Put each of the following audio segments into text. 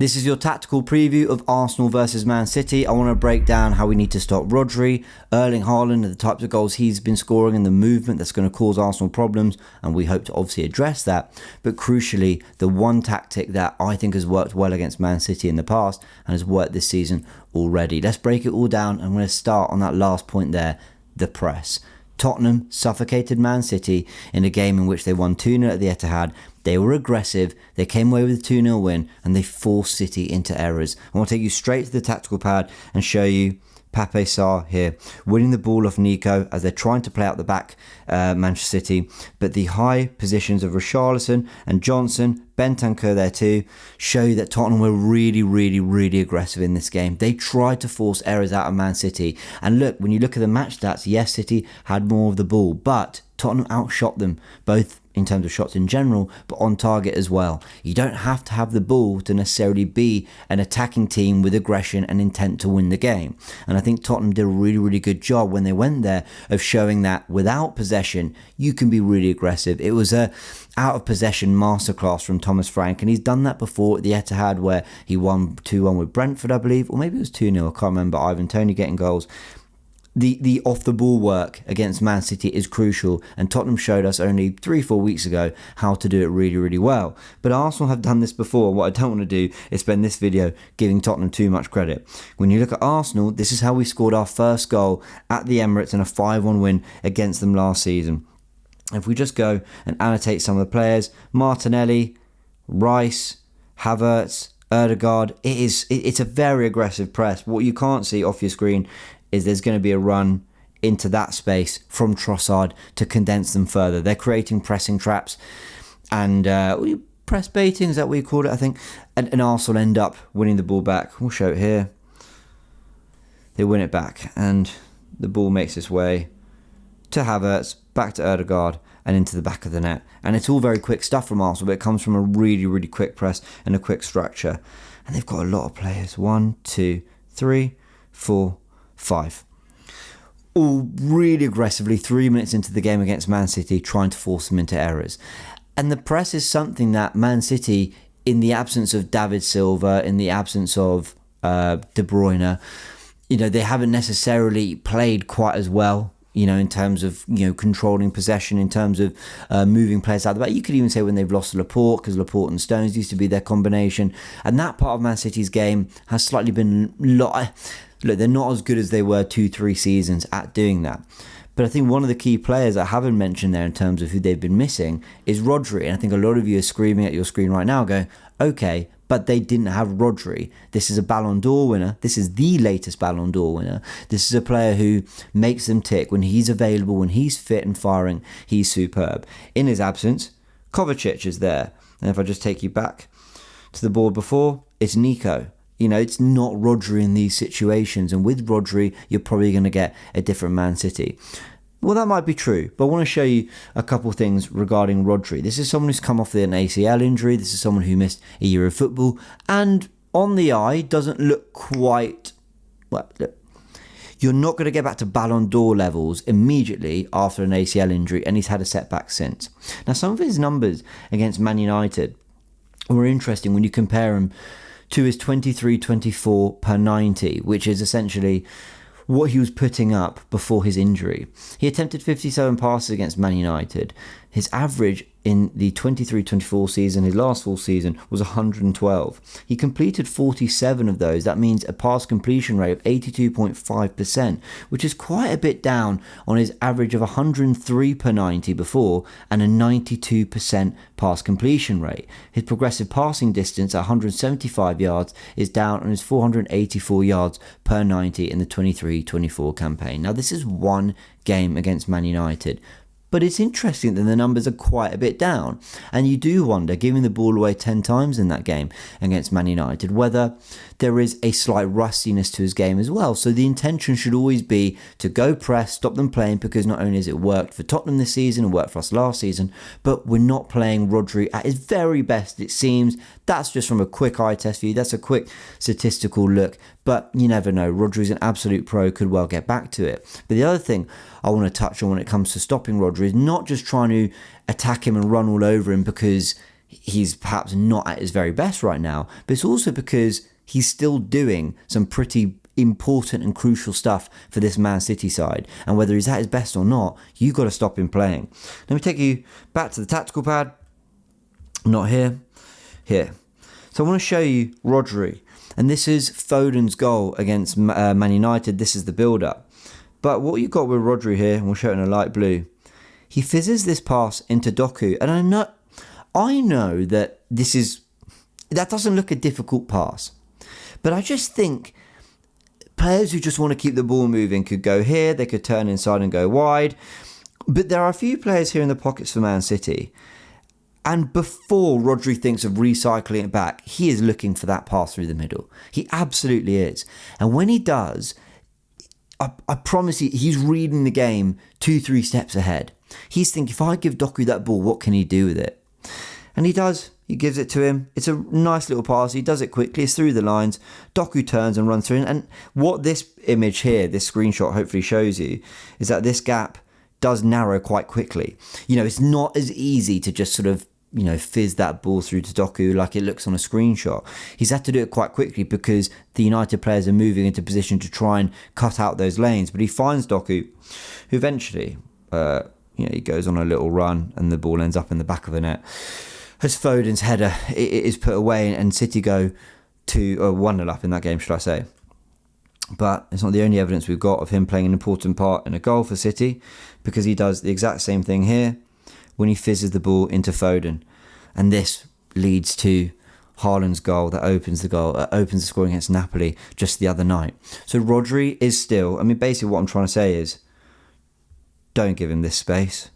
This is your tactical preview of Arsenal versus Man City. I want to break down how we need to stop Rodri, Erling Haaland, and the types of goals he's been scoring and the movement that's going to cause Arsenal problems, and we hope to obviously address that. But crucially, the one tactic that I think has worked well against Man City in the past and has worked this season already. Let's break it all down. I'm going to start on that last point there, the press. Tottenham suffocated Man City in a game in which they won 2-0 at the Etihad. They were aggressive, they came away with a 2-0 win, and they forced City into errors. I want to take you straight to the tactical pad and show you Pape Sarr here, winning the ball off Nico as they're trying to play out the back, Manchester City. But the high positions of Richarlison and Johnson, Bentancur there too, show that Tottenham were really aggressive in this game. They tried to force errors out of Man City. And look, when you look at the match stats, yes, City had more of the ball, but Tottenham outshot them, both in terms of shots in general, but on target as well. You don't have to have the ball to necessarily be an attacking team with aggression and intent to win the game. And I think Tottenham did a really good job when they went there of showing that without possession, you can be really aggressive. It was a out of possession masterclass from Thomas Frank, and he's done that before at the Etihad where he won 2-1 with Brentford, I believe, or maybe it was 2-0, I can't remember. Ivan Toney getting goals. The off-the-ball work against Man City is crucial, and Tottenham showed us only 3-4 weeks ago how to do it really well. But Arsenal have done this before. What I don't want to do is spend this video giving Tottenham too much credit. When you look at Arsenal, this is how we scored our first goal at the Emirates in a 5-1 win against them last season. If we just go and annotate some of the players, Martinelli, Rice, Havertz, Ødegaard, it's a very aggressive press. What you can't see off your screen is there's going to be a run into that space from Trossard to condense them further. They're creating pressing traps and press baiting, is that what you call it, I think? And Arsenal end up winning the ball back. We'll show it here. They win it back and the ball makes its way to Havertz, back to Ødegaard and into the back of the net. And it's all very quick stuff from Arsenal, but it comes from a really quick press and a quick structure. And they've got a lot of players. 1, 2, 3, 4, 5. All really aggressively 3 minutes into the game against Man City, trying to force them into errors. And the press is something that Man City, in the absence of David Silva, in the absence of De Bruyne, they haven't necessarily played quite as well, in terms of, controlling possession, in terms of moving players out of the back. You could even say when they've lost Laporte, because Laporte and Stones used to be their combination. And that part of Man City's game has slightly been... Look, they're not as good as they were 2-3 seasons at doing that. But I think one of the key players I haven't mentioned there in terms of who they've been missing is Rodri. And I think a lot of you are screaming at your screen right now going, okay, but they didn't have Rodri. This is a Ballon d'Or winner. This is the latest Ballon d'Or winner. This is a player who makes them tick. When he's available, when he's fit and firing, he's superb. In his absence, Kovacic is there. And if I just take you back to the board before, it's Nico. It's not Rodri in these situations. And with Rodri, you're probably going to get a different Man City. Well, that might be true, but I want to show you a couple of things regarding Rodri. This is someone who's come off an ACL injury. This is someone who missed a year of football. And on the eye, doesn't look quite... Well, look, you're not going to get back to Ballon d'Or levels immediately after an ACL injury, and he's had a setback since. Now, some of his numbers against Man United were interesting when you compare him to his 23-24 per 90, which is essentially what he was putting up before his injury. He attempted 57 passes against Man United. His average in the 23-24 season, his last full season, was 112. He completed 47 of those. That means a pass completion rate of 82.5%, which is quite a bit down on his average of 103 per 90 before and a 92% pass completion rate. His progressive passing distance at 175 yards is down on his 484 yards per 90 in the 23-24 campaign. Now, this is one game against Man United, but it's interesting that the numbers are quite a bit down. And you do wonder, giving the ball away 10 times in that game against Man United, whether there is a slight rustiness to his game as well. So the intention should always be to go press, stop them playing, because not only has it worked for Tottenham this season and worked for us last season, but we're not playing Rodri at his very best, it seems. That's just from a quick eye test view. That's a quick statistical look. But you never know. Rodri's an absolute pro, could well get back to it. But the other thing I want to touch on when it comes to stopping Rodri is not just trying to attack him and run all over him because he's perhaps not at his very best right now, but it's also because he's still doing some pretty important and crucial stuff for this Man City side. And whether he's at his best or not, you've got to stop him playing. Let me take you back to the tactical pad. Not here. Here. So I want to show you Rodri. And this is Foden's goal against Man United. This is the build-up. But what you've got with Rodri here, and we'll show it in a light blue, he fizzes this pass into Doku. And I know that that doesn't look a difficult pass. But I just think players who just want to keep the ball moving could go here. They could turn inside and go wide. But there are a few players here in the pockets for Man City. And before Rodri thinks of recycling it back, he is looking for that pass through the middle. He absolutely is. And when he does, I promise you, he's reading the game 2-3 steps ahead. He's thinking, if I give Doku that ball, what can he do with it? And he does. He gives it to him. It's a nice little pass. He does it quickly. It's through the lines. Doku turns and runs through. And what this image here, this screenshot hopefully shows you, is that this gap does narrow quite quickly. It's not as easy to just sort of, fizz that ball through to Doku like it looks on a screenshot. He's had to do it quite quickly because the United players are moving into position to try and cut out those lanes. But he finds Doku, who eventually, he goes on a little run and the ball ends up in the back of the net. As Foden's header is put away and City go to 1-0 up in that game, should I say. But it's not the only evidence we've got of him playing an important part in a goal for City, because he does the exact same thing here when he fizzes the ball into Foden. And this leads to Haaland's goal that opens the scoring against Napoli just the other night. So Rodri is still, basically what I'm trying to say is, don't give him this space.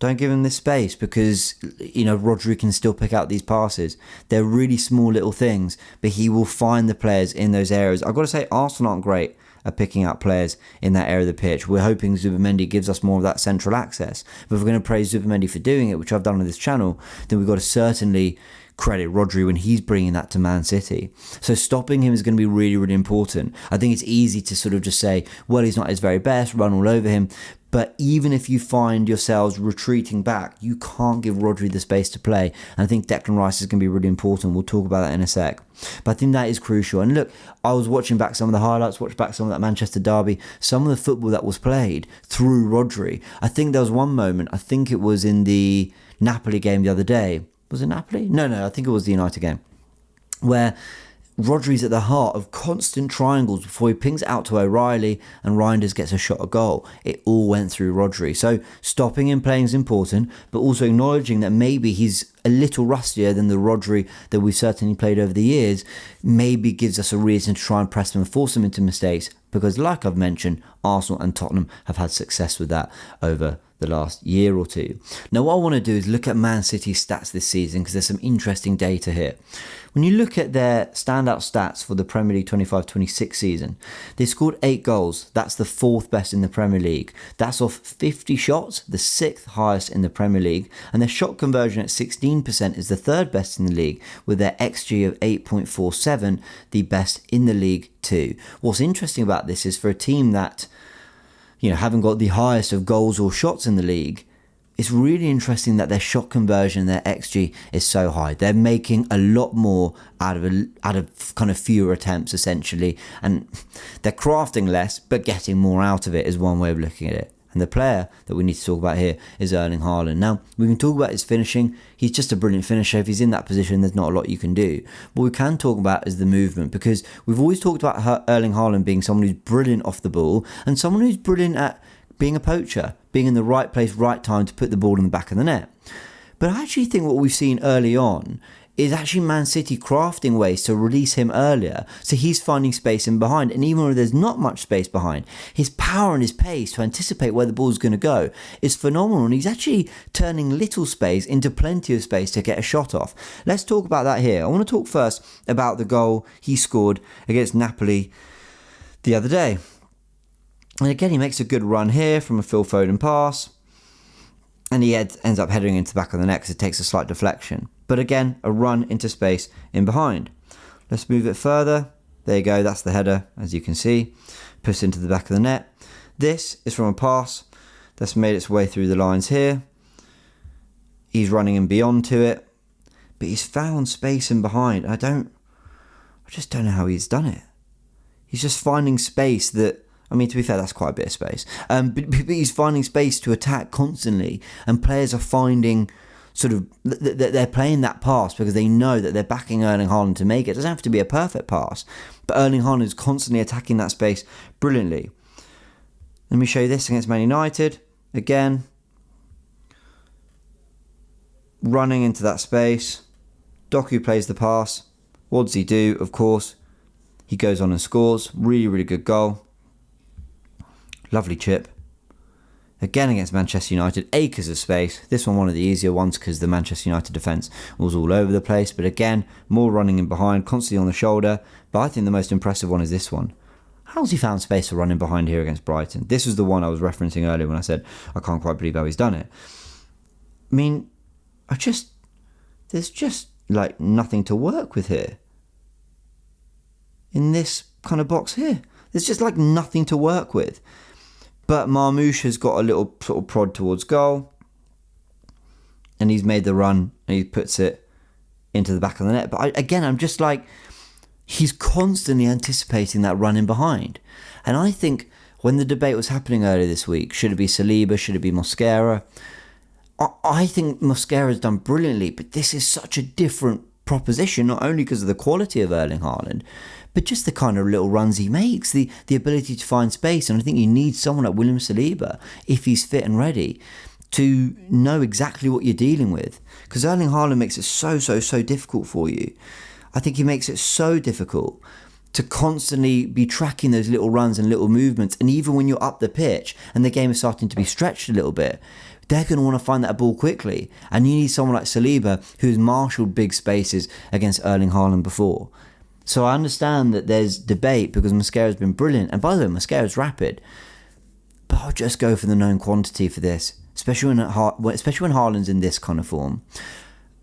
Don't give him this space because, Rodri can still pick out these passes. They're really small little things, but he will find the players in those areas. I've got to say, Arsenal aren't great at picking out players in that area of the pitch. We're hoping Zubimendi gives us more of that central access. But if we're going to praise Zubimendi for doing it, which I've done on this channel, then we've got to certainly credit Rodri when he's bringing that to Man City. So stopping him is going to be really, really important. I think it's easy to sort of just say, well, he's not at his very best, run all over him. But even if you find yourselves retreating back, you can't give Rodri the space to play. And I think Declan Rice is going to be really important. We'll talk about that in a sec. But I think that is crucial. And look, I was watching back some of the highlights, watched back some of that Manchester derby, some of the football that was played through Rodri. I think there was one moment, I think it was in the Napoli game the other day. Was it Napoli? No, I think it was the United game, where Rodri's at the heart of constant triangles before he pings it out to O'Reilly and Reinders gets a shot at goal. It all went through Rodri. So stopping him playing is important, but also acknowledging that maybe he's a little rustier than the Rodri that we've certainly played over the years, maybe gives us a reason to try and press him and force him into mistakes, because like I've mentioned, Arsenal and Tottenham have had success with that over the last year or two. Now what I want to do is look at Man City's stats this season, because there's some interesting data here. When you look at their standout stats for the Premier League 25-26 season, they scored 8 goals. That's the 4th best in the Premier League. That's off 50 shots, the 6th highest in the Premier League. And their shot conversion at 16% is the 3rd best in the league, with their XG of 8.47, the best in the league too. What's interesting about this is for a team that, haven't got the highest of goals or shots in the league, it's really interesting that their shot conversion, their XG, is so high. They're making a lot more out of kind of fewer attempts, essentially. And they're crafting less, but getting more out of it is one way of looking at it. And the player that we need to talk about here is Erling Haaland. Now, we can talk about his finishing. He's just a brilliant finisher. If he's in that position, there's not a lot you can do. What we can talk about is the movement, because we've always talked about Erling Haaland being someone who's brilliant off the ball and someone who's brilliant at being a poacher, being in the right place, right time to put the ball in the back of the net. But I actually think what we've seen early on is actually Man City crafting ways to release him earlier, so he's finding space in behind. And even though there's not much space behind, his power and his pace to anticipate where the ball's going to go is phenomenal, and he's actually turning little space into plenty of space to get a shot off. Let's talk about that here. I want to talk first about the goal he scored against Napoli the other day. And again, he makes a good run here from a Phil Foden pass, and he ends up heading into the back of the net because it takes a slight deflection. But again, a run into space in behind. Let's move it further. There you go, that's the header, as you can see. Puts into the back of the net. This is from a pass that's made its way through the lines here. He's running in beyond to it, but he's found space in behind. I just don't know how he's done it. He's just finding space that, I mean, to be fair, that's quite a bit of space. But he's finding space to attack constantly, and players are finding sort of, they're playing that pass because they know that they're backing Erling Haaland to make it. It doesn't have to be a perfect pass, but Erling Haaland is constantly attacking that space brilliantly. Let me show you this against Man United. Again, running into that space. Doku plays the pass. What does he do? Of course, he goes on and scores. Really, really good goal. Lovely chip. Again against Manchester United. Acres of space. This one of the easier ones because the Manchester United defence was all over the place. But again, more running in behind, constantly on the shoulder. But I think the most impressive one is this one. How's he found space for running behind here against Brighton? This was the one I was referencing earlier when I said I can't quite believe how he's done it. I mean, there's just like nothing to work with here. In this kind of box here. There's just like nothing to work with. But Marmoush has got a little sort of prod towards goal. And he's made the run and he puts it into the back of the net. But I'm just like, he's constantly anticipating that run in behind. And I think when the debate was happening earlier this week, should it be Saliba, should it be Mosquera? I think Mosquera's done brilliantly, but this is such a different proposition, not only because of the quality of Erling Haaland, but just the kind of little runs he makes, the ability to find space. And I think you need someone like William Saliba, if he's fit and ready, to know exactly what you're dealing with. Because Erling Haaland makes it so difficult for you. I think he makes it so difficult to constantly be tracking those little runs and little movements. And even when you're up the pitch and the game is starting to be stretched a little bit, they're going to want to find that ball quickly. And you need someone like Saliba who's marshalled big spaces against Erling Haaland before. So I understand that there's debate because Mosquera's been brilliant. And by the way, Mosquera's rapid. But I'll just go for the known quantity for this, especially when Haaland's in this kind of form.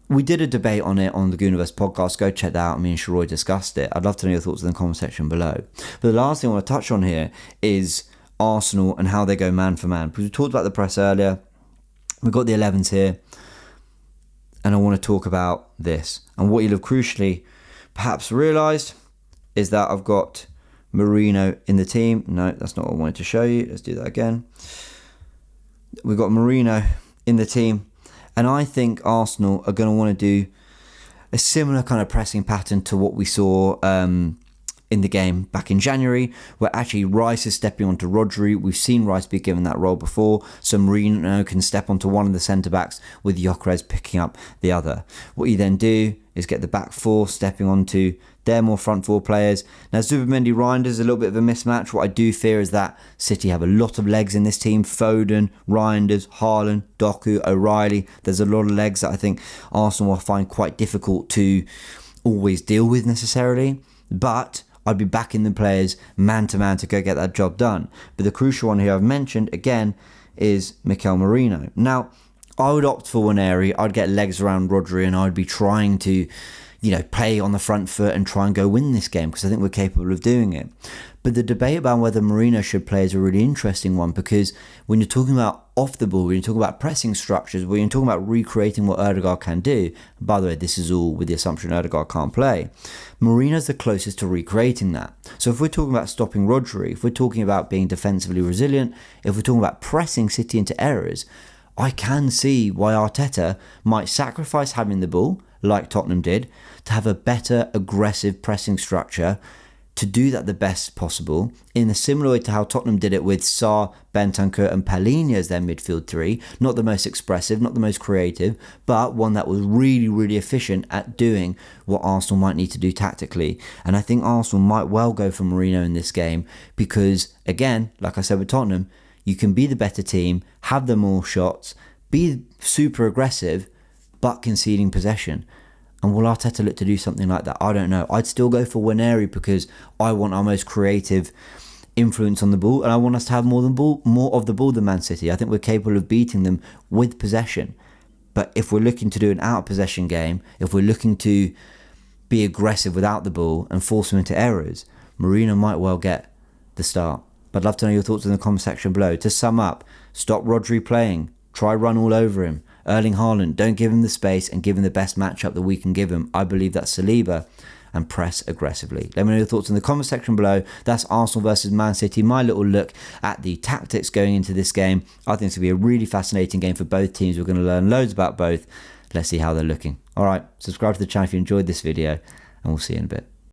We did a debate on it on the Goonerverse podcast. Go check that out. Me and Sharoy discussed it. I'd love to know your thoughts in the comment section below. But the last thing I want to touch on here is Arsenal and how they go man for man. Because we talked about the press earlier. We've got the 11s here. And I want to talk about this. And what you'll have crucially perhaps realised is that I've got Merino in the team. No, that's not what I wanted to show you. Let's do that again. We've got Merino in the team. And I think Arsenal are going to want to do a similar kind of pressing pattern to what we saw in the game back in January, where actually Rice is stepping onto Rodri. We've seen Rice be given that role before, so Merino can step onto one of the centre-backs with Gyökeres picking up the other. What you then do is get the back four stepping onto their more front four players. Now, Zubimendi Reinders is a little bit of a mismatch. What I do fear is that City have a lot of legs in this team. Foden, Reinders, Haaland, Doku, O'Reilly. There's a lot of legs that I think Arsenal will find quite difficult to always deal with necessarily. But I'd be backing the players man to man to go get that job done. But the crucial one here I've mentioned, again, is Mikel Merino. Now, I would opt for Waneri. I'd get legs around Rodri and I'd be trying to, play on the front foot and try and go win this game because I think we're capable of doing it. But the debate about whether Merino should play is a really interesting one because when you're talking about off the ball, when you're talking about pressing structures, when you're talking about recreating what Ødegaard can do, by the way, this is all with the assumption Ødegaard can't play, Merino's the closest to recreating that. So if we're talking about stopping Rodri, if we're talking about being defensively resilient, if we're talking about pressing City into errors, I can see why Arteta might sacrifice having the ball, like Tottenham did, to have a better aggressive pressing structure to do that the best possible in a similar way to how Tottenham did it with Sarr, Bentancur and Palhinha as their midfield three. Not the most expressive, not the most creative, but one that was really, really efficient at doing what Arsenal might need to do tactically. And I think Arsenal might well go for Merino in this game because, again, like I said with Tottenham, you can be the better team, have the more shots, be super aggressive, but conceding possession. And will Arteta look to do something like that? I don't know. I'd still go for Waneri because I want our most creative influence on the ball and I want us to have more of the ball than Man City. I think we're capable of beating them with possession. But if we're looking to do an out-of-possession game, if we're looking to be aggressive without the ball and force them into errors, Merino might well get the start. But I'd love to know your thoughts in the comment section below. To sum up, stop Rodri playing. Try run all over him. Erling Haaland, don't give him the space and give him the best matchup that we can give him. I believe that's Saliba. And press aggressively. Let me know your thoughts in the comment section below. That's Arsenal versus Man City. My little look at the tactics going into this game. I think it's going to be a really fascinating game for both teams. We're going to learn loads about both. Let's see how they're looking. All right, subscribe to the channel if you enjoyed this video, and we'll see you in a bit.